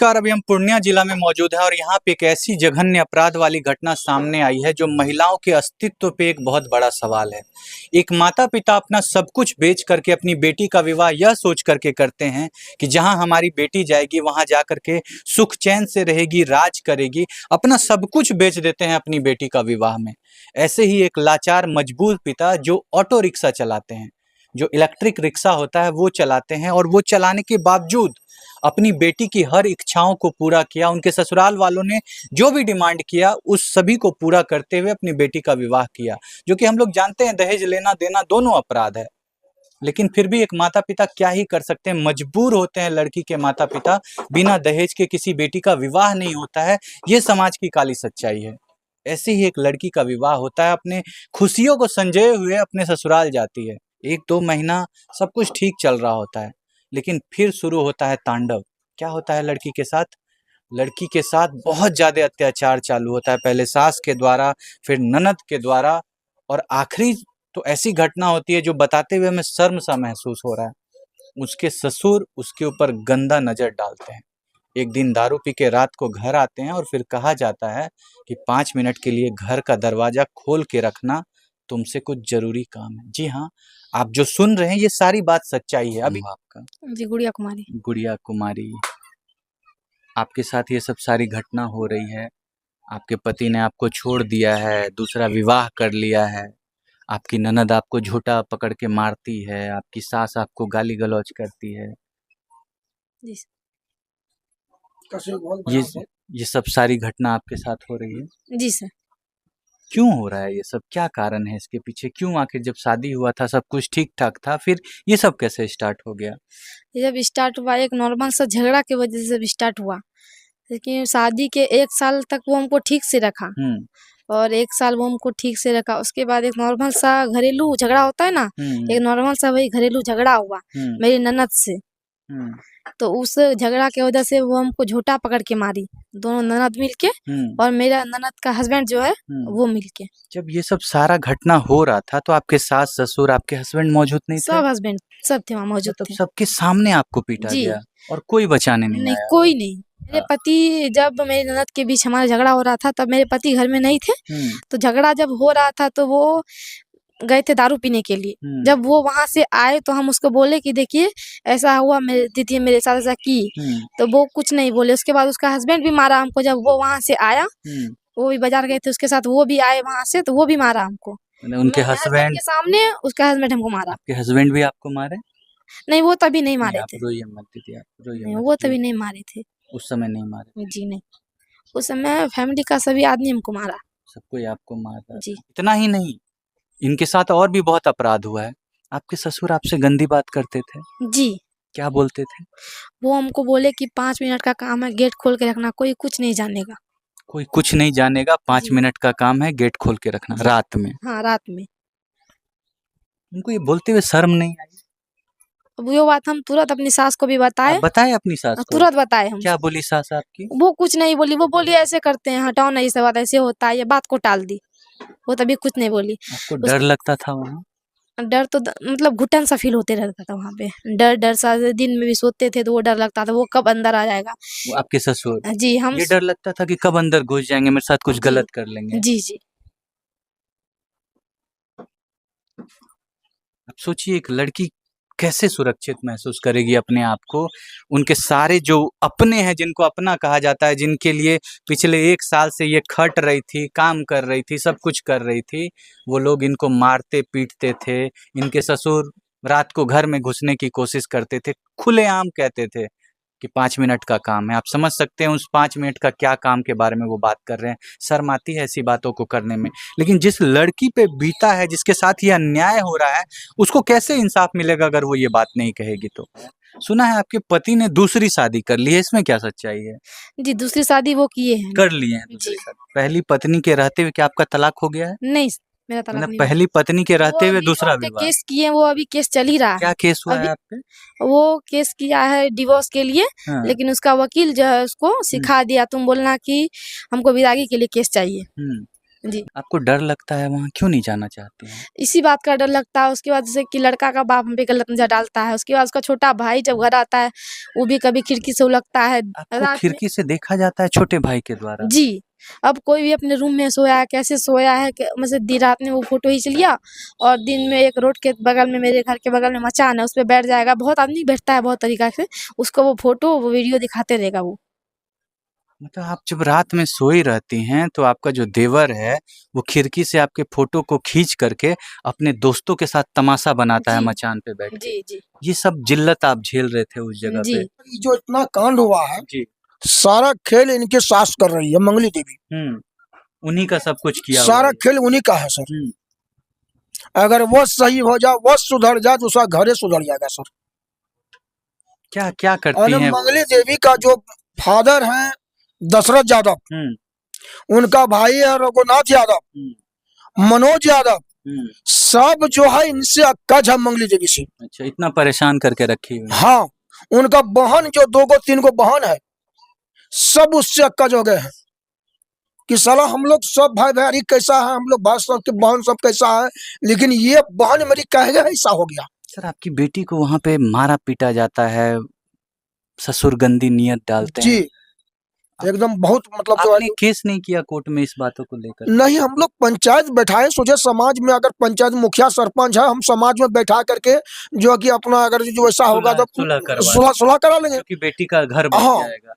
नमस्कार। अभी हम पूर्णिया जिला में मौजूद हैं और यहाँ पे एक ऐसी जघन्य अपराध वाली घटना सामने आई है जो महिलाओं के अस्तित्व पे एक बहुत बड़ा सवाल है। एक माता पिता अपना सब कुछ बेच करके अपनी बेटी का विवाह यह सोच करके करते हैं कि जहाँ हमारी बेटी जाएगी वहाँ जा करके सुख चैन से रहेगी, राज करेगी। अपना सब कुछ बेच देते हैं अपनी बेटी का विवाह में। ऐसे ही एक लाचार मजबूर पिता जो ऑटो रिक्शा चलाते हैं, जो इलेक्ट्रिक रिक्शा होता है वो चलाते हैं, और वो चलाने के बावजूद अपनी बेटी की हर इच्छाओं को पूरा किया। उनके ससुराल वालों ने जो भी डिमांड किया उस सभी को पूरा करते हुए अपनी बेटी का विवाह किया, जो कि हम लोग जानते हैं दहेज लेना देना दोनों अपराध है। लेकिन फिर भी एक माता पिता क्या ही कर सकते हैं, मजबूर होते हैं लड़की के माता पिता। बिना दहेज के किसी बेटी का विवाह नहीं होता है, ये समाज की काली सच्चाई है। ऐसे ही एक लड़की का विवाह होता है, अपने खुशियों को संजोए हुए अपने ससुराल जाती है। 1-2 महीना सब कुछ ठीक चल रहा होता है, लेकिन फिर शुरू होता है तांडव। क्या होता है लड़की के साथ? लड़की के साथ बहुत ज़्यादा अत्याचार चालू होता है, पहले सास के द्वारा, फिर ननद के द्वारा, और आखिरी तो ऐसी घटना होती है जो बताते हुए हमें शर्म सा महसूस हो रहा है। उसके ससुर उसके ऊपर गंदा नज़र डालते हैं। एक दिन दारू पी के रात को घर आते हैं और फिर कहा जाता है कि 5 मिनट के लिए घर का दरवाज़ा खोल के रखना, तुमसे कुछ ज़रूरी काम है। जी हाँ, आप जो सुन रहे हैं ये सारी बात सच्चाई है। अभी आपका जी गुड़िया कुमारी। गुड़िया कुमारी, आपके साथ ये सब सारी घटना हो रही है। आपके पति ने आपको छोड़ दिया है, दूसरा विवाह कर लिया है। आपकी ननद आपको झूठा पकड़ के मारती है, आपकी सास आपको गाली गलौज करती है। जी ये ये सब सारी घटना आपके साथ हो रही है। जी सर। क्यों हो रहा है ये सब? क्या कारण है इसके पीछे? क्यों आखिर जब शादी हुआ था सब कुछ ठीक ठाक था, फिर ये सब कैसे स्टार्ट हो गया? ये जब स्टार्ट हुआ एक नॉर्मल सा झगड़ा की वजह से जब स्टार्ट हुआ, लेकिन शादी के 1 साल तक वो हमको ठीक से रखा और 1 साल वो हमको ठीक से रखा। उसके बाद एक नॉर्मल सा घरेलू झगड़ा होता है ना, एक नॉर्मल सा वही घरेलू झगड़ा हुआ मेरी ननद से। तो उस झगड़ा की वजह से वो हमको झूठा पकड़ के मारी, दोनों ननद मिलके और मेरा ननद का हस्बैंड जो है वो मिलके। जब ये सब सारा घटना हो रहा था तो आपके सास ससुर आपके हस्बैंड मौजूद नहीं थे? सब हस्बैंड सब थे वहाँ मौजूद तो थे। सबके सामने आपको पीटा जी गया और कोई बचाने नहीं नहीं, आया? कोई नहीं। मेरे पति, जब मेरे ननद के बीच हमारा झगड़ा हो रहा था तब मेरे पति घर में नहीं थे। तो झगड़ा जब हो रहा था तो वो गए थे दारू पीने के लिए। जब वो वहां से आए तो हम उसको बोले कि देखिए ऐसा हुआ, मेरी दीदी मेरे साथ ऐसा की। तो वो कुछ नहीं बोले। उसके बाद उसका हस्बैंड भी मारा हमको। जब वो वहां से आया, वो भी बाजार गए थे उसके साथ, वो भी आए वहां से, तो वो भी मारा हमको। उनके हस्बैंड के सामने उसका हस्बैंड हमको मारा। आपके हस्बैंड भी आपको मारे? नहीं, वो तभी नहीं मारे थे। रोइए मत दीदी, आप रोइए नहीं, मत। वो तभी नहीं मारे थे। उस समय नहीं मारे? जी नहीं, उस समय फैमिली का सभी आदमी हमको मारा। सब कोई आपको मारा? जी। इतना ही नहीं, इनके साथ और भी बहुत अपराध हुआ है। आपके ससुर आपसे गंदी बात करते थे? जी। क्या बोलते थे? वो हमको बोले कि 5 मिनट का काम है, गेट खोल के रखना, कोई कुछ नहीं जानेगा। कोई कुछ नहीं जानेगा, 5 मिनट का काम है, गेट खोल के रखना, रात में? हाँ, रात में। उनको ये बोलते हुए शर्म नहीं आई? अब वो बात हम तुरंत अपनी सास को भी बताए। आप बताए अपनी सास को? तुरंत बताए हम। क्या बोली सास आपकी? वो कुछ नहीं बोली। वो बोली ऐसे करते हैं, हटाओ ना, ये सब बात ऐसे होता है, ये बात को टाल दी। वो तभी कुछ नहीं बोली। आपको डर लगता था वहाँ? डर तो मतलब घुटन सा फील होते रहता था वहाँ पे। डर डर सा, दिन में भी सोते थे तो वो डर लगता था, वो कब अंदर आ जाएगा। वो आपके ससुर? जी। हम ये डर लगता था कि कब अंदर घुस जाएंगे, मेरे साथ कुछ गलत कर लेंगे। जी जी। अब सोचिए एक लड़की कैसे सुरक्षित महसूस करेगी अपने आप को। उनके सारे जो अपने हैं, जिनको अपना कहा जाता है, जिनके लिए पिछले 1 साल से ये खट रही थी, काम कर रही थी, सब कुछ कर रही थी, वो लोग इनको मारते पीटते थे। इनके ससुर रात को घर में घुसने की कोशिश करते थे, खुलेआम कहते थे कि 5 मिनट का काम है। आप समझ सकते हैं उस 5 मिनट का क्या काम के बारे में वो बात कर रहे हैं। शर्म आती है ऐसी बातों को करने में। लेकिन जिस लड़की पे बीता है, जिसके साथ ये अन्याय हो रहा है, उसको कैसे इंसाफ मिलेगा अगर वो ये बात नहीं कहेगी तो? सुना है आपके पति ने दूसरी शादी कर ली है, इसमें क्या सच्चाई है? जी, दूसरी शादी वो किए हैं। कर लिए हैं दूसरी शादी? पहली पत्नी के रहते हुए क्या आपका तलाक हो गया है? नहीं, मेरा तलाक मतलब नहीं हुआ। पहली पत्नी के रहते वो हुए अभी दूसरा जो पे विवाह? केस किए, वो अभी केस चल ही रहा है। क्या केस हुआ अभी है आप पे? वो केस किया है डिवोर्स के लिए। हाँ। लेकिन उसका वकील जो है उसको सिखा दिया, तुम बोलना कि हमको विदाई के लिए केस चाहिए। जी। आपको डर लगता है, वहाँ क्यों नहीं जाना चाहते हैं? इसी बात का डर लगता है, उसके बाद जैसे कि लड़का का बाप हम पे गलत नज़र डालता है, उसके बाद उसका छोटा भाई जब घर आता है, वो भी कभी खिड़की से उलगता है आपको रात में। खिड़की से देखा जाता है छोटे भाई के द्वारा? जी, अब कोई भी अपने रूम में सोया है, कैसे सोया है क मतलब दी रात में वो फ़ोटो खींच लिया और दिन में एक रोड के बगल में मेरे घर के बगल में मचान है, उसपे बैठ जाएगा। बहुत आदमी बैठता है बहुत तरीक़ा से, उसको वो फ़ोटो, वो वीडियो दिखाते रहेगा वो। मतलब आप जब रात में सोई रहती हैं, तो आपका जो देवर है, वो खिड़की से आपके फ़ोटो को खींच करके अपने दोस्तों के साथ तमाशा बनाता है जी। मचान पे बैठ के। जी, जी। ये सब जिल्लत आप झेल रहे थे उस जगह जी। पे। ये जो इतना कांड हुआ है, जी। सारा खेल इनकी सास कर रही है, मंगली देवी। उन्हीं का सब कुछ किया हुआ सारा है। खेल उन्हीं का है सर। हुँ। अगर वो सही हो जाए, वो सुधर जाए तो उसका घरे सुधर जाएगा सर। क्या और करती हैं वो? मंगली देवी का जो फादर हैं दशरथ यादव, उनका भाई है रघुनाथ यादव, मनोज यादव, सब जो है इनसे अक्कज है मंगली देवी से। अच्छा, इतना परेशान करके रखी हुई है। हाँ, उनका बहन जो 2 गो 3 गो बहन है, सब उससे अक्कज हो गए हैं कि साला हम लोग सब भाई भाई कैसा है, हम लोग भाई सब के बहन सब कैसा है, लेकिन ये बहन मेरी कहे ऐसा हो गया। सर, आपकी बेटी को वहाँ पे मारा पीटा जाता है, ससुर गंदी नियत डालते जी, हैं। एकदम बहुत मतलब जो है आपने केस नहीं किया कोर्ट में इस बातों को लेकर? नहीं, हम लोग पंचायत बैठाए, सोचे समाज में अगर पंचायत मुखिया सरपंच है, हम समाज में बैठा करके जो कि अपना अगर जो ऐसा होगा तो सुलह करा लेंगे, क्योंकि बेटी का घर बच हाँ। जाएगा।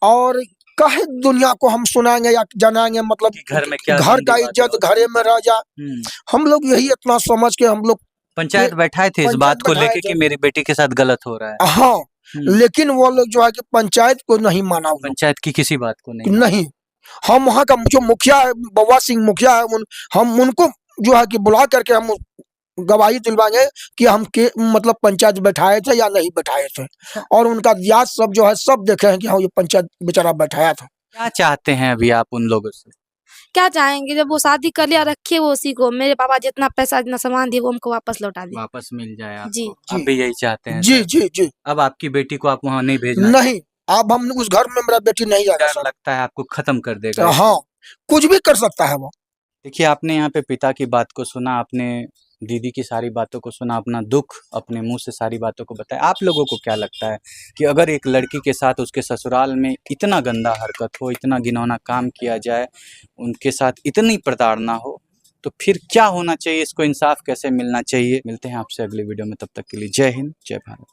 और काहे दुनिया को हम सुनाएंगे या जनाएंगे, मतलब कि घर में क्या घर का गंदी बातें इज्जत घरे में रह जा। हम लोग यही इतना समझ के हम लोग पंचायत बैठाए थे इस बात को लेके कि मेरी बेटी के साथ गलत हो रहा है। हाँ, लेकिन वो लोग जो है कि पंचायत को नहीं माना, पंचायत की किसी बात को नहीं। हम वहाँ का जो मुखिया है, बउआ सिंह मुखिया है, हम उनको जो है कि बुला करके हम गवाही दिलवाएंगे कि हम के मतलब पंचायत बैठाए थे या नहीं बैठाए थे, और उनका दियाज सब जो है सब देखे हैं कि हाँ ये पंचायत बेचारा बैठाया था। क्या चाहते हैं अभी आप उन लोगों से? क्या चाहेंगे, जब वो शादी कर लिया रखे वो उसी को, मेरे पापा जितना पैसा जितना सामान दिए वो हमको वापस लौटा दे, वापस मिल जाए आपको। जी। आप भी यही चाहते हैं? जी जी जी। अब आपकी बेटी को आप वहाँ नहीं भेजना? नहीं, अब हम उस घर में मेरा बेटी नहीं जाएगा। डर लगता है आपको खत्म कर देगा? हाँ, कुछ भी कर सकता है वो। देखिए, आपने यहाँ पे पिता की बात को सुना, आपने दीदी की सारी बातों को सुना, अपना दुख अपने मुंह से सारी बातों को बताया। आप लोगों को क्या लगता है कि अगर एक लड़की के साथ उसके ससुराल में इतना गंदा हरकत हो, इतना घिनौना काम किया जाए, उनके साथ इतनी प्रताड़ना हो, तो फिर क्या होना चाहिए? इसको इंसाफ कैसे मिलना चाहिए? मिलते हैं आपसे अगली वीडियो में, तब तक के लिए जय हिंद, जय भारत।